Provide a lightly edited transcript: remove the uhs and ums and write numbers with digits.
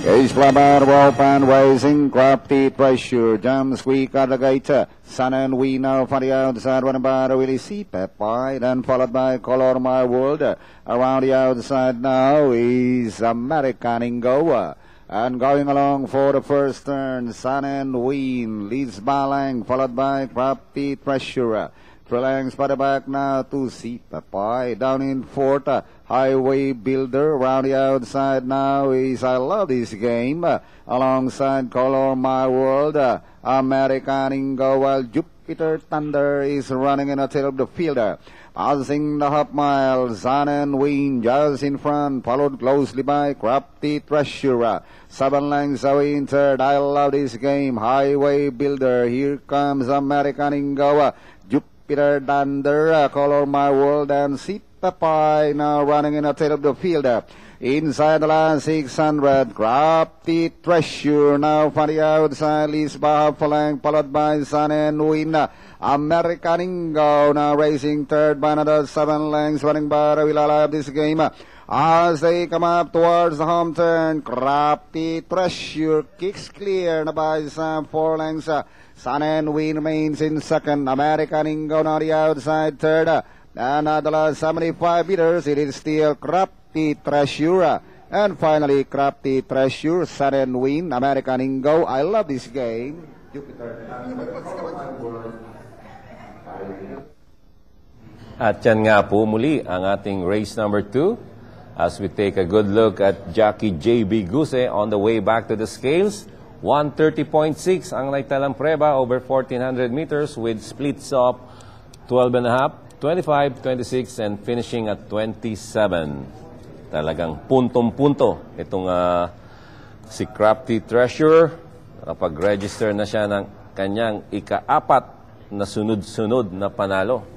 Ace Flabber, Rope and Rising, Crafty Treasure, Jam Squeak Alligator, Sun and Winner for the outside, one by Willie C. Peppi, then followed by Color My World. Around the outside now is American Ingo. And going along for the first turn, Sun and Win leads Balang, followed by Crafty Treasure. Trelang's by the back now to see Peppi. Down in fourth, Highway Builder. Around the outside now is I Love This Game. Alongside Color My World, American Ingo, while Jupiter Thunder is running in the tail of the field. Passing the half mile, Sun and Win just in front, followed closely by Crafty Treasure. 7 lengths away in third, I Love This Game, Highway Builder. Here comes American Ingo. Peter Thunder, Color My World, and See Peppi now running in the tail of the field. Inside the last 600, Crafty Treasure now for the outside, leads by half a length, followed by Sun and Win. American Ingo now racing third by another 7 lengths, running by the Will I Love This Game. As they come up towards the home turn, Crafty Treasure kicks clear by some 4 lengths. Sun and Win remains in second. American Ingo on the outside third. And at the last 75 meters, it is still Crafty Treasure. And finally, Crafty Treasure, Sun and Win, American Ingo. I Love This Game. At yan nga po muli ang ating race number 2. As we take a good look at Jockey J.B. Guse on the way back to the scales. 130.6 ang naitalang preba over 1,400 meters with splits of 12.5, 25, 26, and finishing at 27. Talagang puntong-punto itong si Crafty Treasure. Nakapag-register na siya ng kanyang ika-4 na sunod-sunod na panalo.